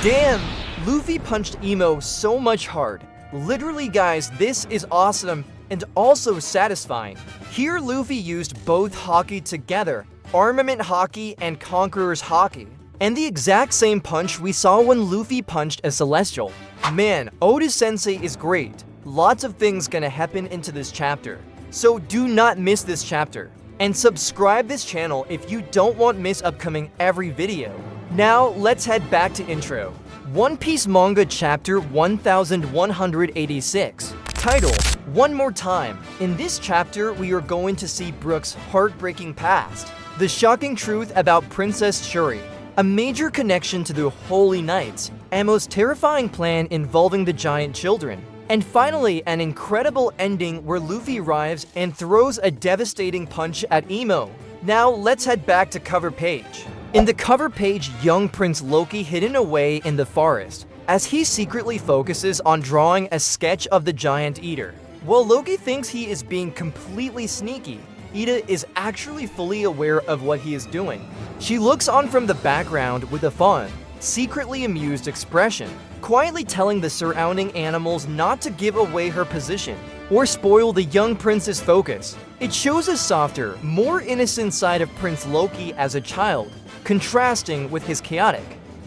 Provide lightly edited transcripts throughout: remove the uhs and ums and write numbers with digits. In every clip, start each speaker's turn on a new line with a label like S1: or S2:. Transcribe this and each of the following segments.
S1: Damn! Luffy punched Emo so much hard. Literally guys, this is awesome and also satisfying. Here Luffy used both Haki together, Armament Haki and Conqueror's Haki. And the exact same punch we saw when Luffy punched a Celestial. Man, Oda-sensei is great. Lots of things gonna happen into this chapter. So do not miss this chapter. And subscribe this channel if you don't want miss upcoming every video. Now let's head back to intro. One Piece Manga Chapter 1186. Title, One More Time. In this chapter, we are going to see Brook's heartbreaking past. The shocking truth about Princess Shuri. A major connection to the Holy Knights. A most terrifying plan involving the giant children. And finally, an incredible ending where Luffy arrives and throws a devastating punch at Emo. Now let's head back to cover page. In the cover page, young Prince Loki hidden away in the forest, as he secretly focuses on drawing a sketch of the giant eater. While Loki thinks he is being completely sneaky, Ida is actually fully aware of what he is doing. She looks on from the background with a fun, secretly amused expression, quietly telling the surrounding animals not to give away her position or spoil the young prince's focus. It shows a softer, more innocent side of Prince Loki as a child, contrasting with his chaotic,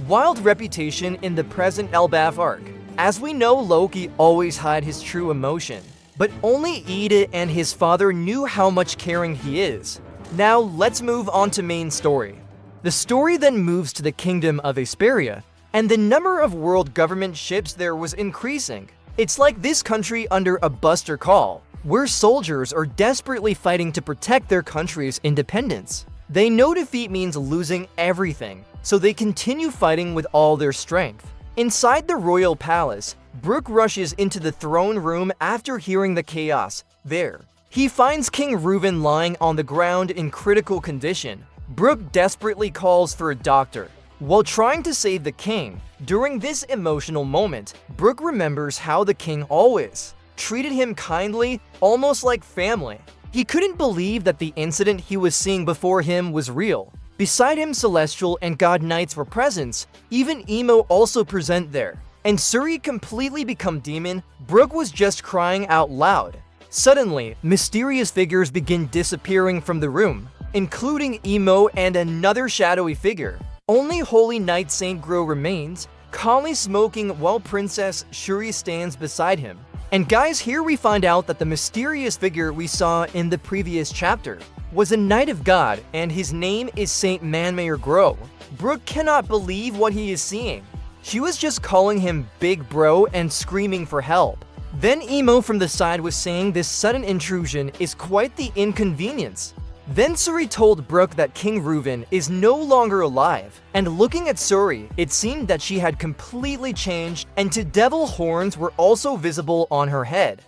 S1: wild reputation in the present Elbaph arc. As we know, Loki always hid his true emotion, but only Ida and his father knew how much caring he is. Now let's move on to main story. The story then moves to the kingdom of Esperia, and the number of world government ships there was increasing. It's like this country under a Buster Call, where soldiers are desperately fighting to protect their country's independence. They know defeat means losing everything, so they continue fighting with all their strength. Inside the royal palace, Brook rushes into the throne room after hearing the chaos there. He finds King Reuben lying on the ground in critical condition. Brook desperately calls for a doctor. While trying to save the king, during this emotional moment, Brook remembers how the king always treated him kindly, almost like family. He couldn't believe that the incident he was seeing before him was real. Beside him, Celestial and God Knights were present, even Emo also present there. And Shuri completely become demon. Brook was just crying out loud. Suddenly, mysterious figures begin disappearing from the room, including Emo and another shadowy figure. Only Holy Knight Saint Gro remains, calmly smoking while Princess Shuri stands beside him. And guys, here we find out that the mysterious figure we saw in the previous chapter was a Knight of God, and his name is Saint Manmayer Gro. Brook cannot believe what he is seeing. She was just calling him Big Bro and screaming for help. Then Emo from the side was saying this sudden intrusion is quite the inconvenience. Then Shuri told Brook that King Reuben is no longer alive, and looking at Shuri, it seemed that she had completely changed, and two devil horns were also visible on her head.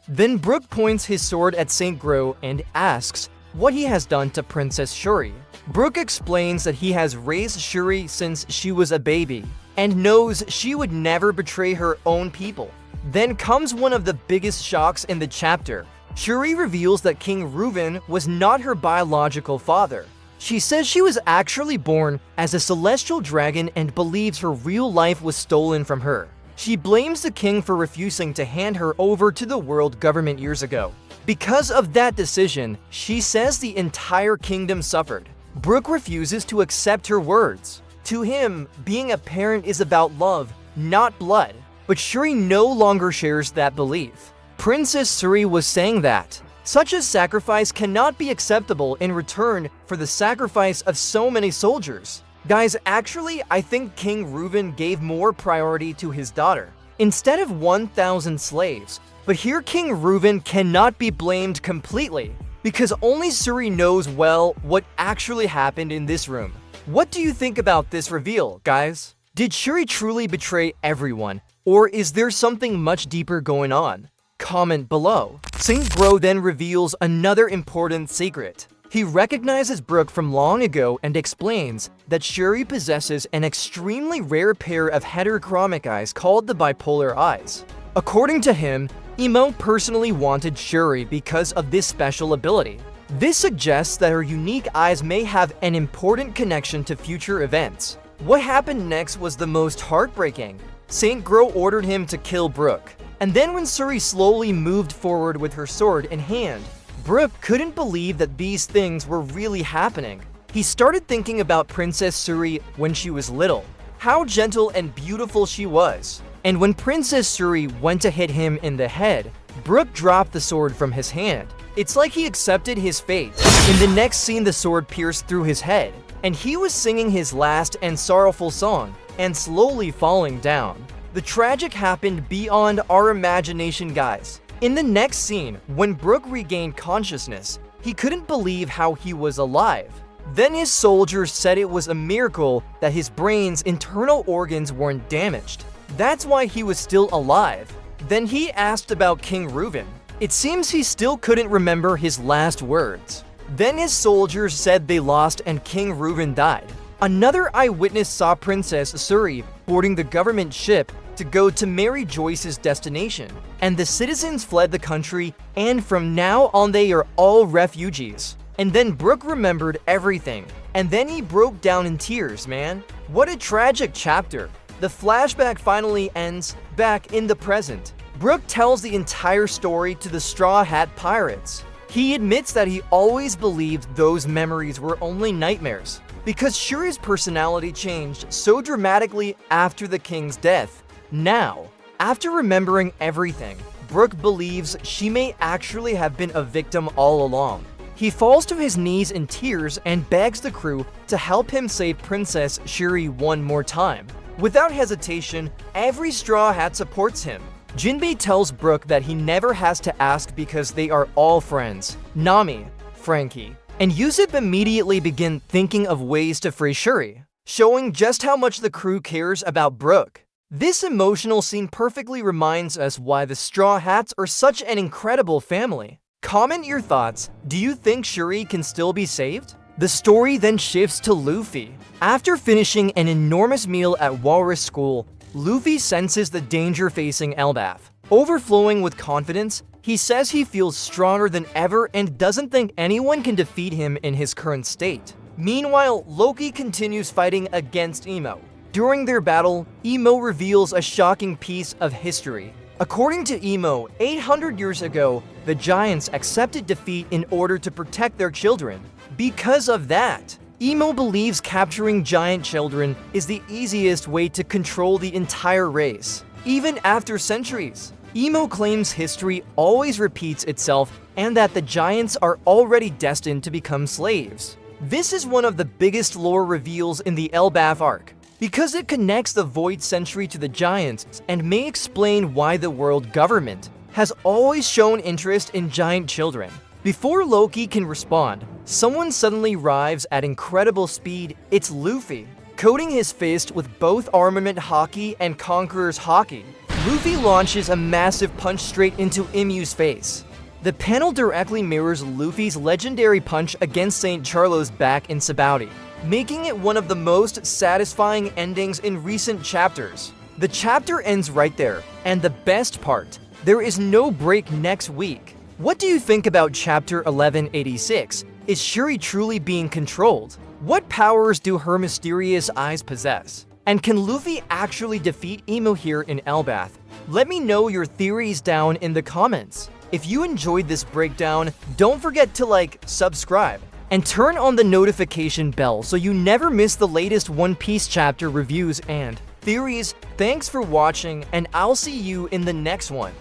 S1: Then Brook points his sword at Saint Gro and asks what he has done to Princess Shuri. Brook explains that he has raised Shuri since she was a baby, and knows she would never betray her own people. Then comes one of the biggest shocks in the chapter. Shuri reveals that King Reuben was not her biological father. She says she was actually born as a celestial dragon and believes her real life was stolen from her. She blames the king for refusing to hand her over to the world government years ago. Because of that decision, she says the entire kingdom suffered. Brook refuses to accept her words. To him, being a parent is about love, not blood. But Shuri no longer shares that belief. Princess Shuri was saying that such a sacrifice cannot be acceptable in return for the sacrifice of so many soldiers. Guys, actually, I think King Reuben gave more priority to his daughter instead of 1,000 slaves. But here King Reuben cannot be blamed completely, because only Shuri knows well what actually happened in this room. What do you think about this reveal, guys? Did Shuri truly betray everyone, or is there something much deeper going on? Comment below. Saint Gro then reveals another important secret. He recognizes Brook from long ago and explains that Shuri possesses an extremely rare pair of heterochromic eyes called the bipolar eyes. According to him, Emo personally wanted Shuri because of this special ability. This suggests that her unique eyes may have an important connection to future events. What happened next was the most heartbreaking. Saint Gro ordered him to kill Brook. And then when Shuri slowly moved forward with her sword in hand, Brook couldn't believe that these things were really happening. He started thinking about Princess Shuri when she was little, how gentle and beautiful she was. And when Princess Shuri went to hit him in the head, Brook dropped the sword from his hand. It's like he accepted his fate. In the next scene, the sword pierced through his head, and he was singing his last and sorrowful song, and slowly falling down. The tragic happened beyond our imagination, guys. In the next scene, when Brook regained consciousness, he couldn't believe how he was alive. Then his soldiers said it was a miracle that his brain's internal organs weren't damaged. That's why he was still alive. Then he asked about King Reuben. It seems he still couldn't remember his last words. Then his soldiers said they lost and King Reuben died. Another eyewitness saw Princess Shuri boarding the government ship to go to Mary Joyce's destination, and the citizens fled the country, and from now on they are all refugees. And then Brook remembered everything, and then he broke down in tears, man. What a tragic chapter. The flashback finally ends back in the present. Brook tells the entire story to the Straw Hat Pirates. He admits that he always believed those memories were only nightmares, because Shuri's personality changed so dramatically after the king's death. Now, after remembering everything, Brook believes she may actually have been a victim all along. He falls to his knees in tears and begs the crew to help him save Princess Shuri one more time. Without hesitation, every Straw Hat supports him. Jinbei tells Brook that he never has to ask because they are all friends, Nami, Frankie, and Yusuf immediately begin thinking of ways to free Shuri, showing just how much the crew cares about Brook. This emotional scene perfectly reminds us why the Straw Hats are such an incredible family. Comment your thoughts. Do you think Shuri can still be saved? The story then shifts to Luffy. After finishing an enormous meal at Walrus School, Luffy senses the danger facing Elbaph. Overflowing with confidence, he says he feels stronger than ever and doesn't think anyone can defeat him in his current state. Meanwhile, Loki continues fighting against Emo. During their battle, Emo reveals a shocking piece of history. According to Emo, 800 years ago, the giants accepted defeat in order to protect their children. Because of that, Emo believes capturing giant children is the easiest way to control the entire race. Even after centuries, Emo claims history always repeats itself and that the giants are already destined to become slaves. This is one of the biggest lore reveals in the Elbaph arc, because it connects the Void Century to the giants and may explain why the world government has always shown interest in giant children. Before Loki can respond, someone suddenly arrives at incredible speed. It's Luffy. Coating his fist with both Armament Haki and Conqueror's Haki, Luffy launches a massive punch straight into Emu's face. The panel directly mirrors Luffy's legendary punch against St. Charlo's back in Sabaody, making it one of the most satisfying endings in recent chapters. The chapter ends right there, and the best part, there is no break next week. What do you think about Chapter 1186? Is Shuri truly being controlled? What powers do her mysterious eyes possess? And can Luffy actually defeat Emo here in Elbaph? Let me know your theories down in the comments. If you enjoyed this breakdown, don't forget to like, subscribe, and turn on the notification bell so you never miss the latest One Piece chapter reviews and theories. Thanks for watching, and I'll see you in the next one.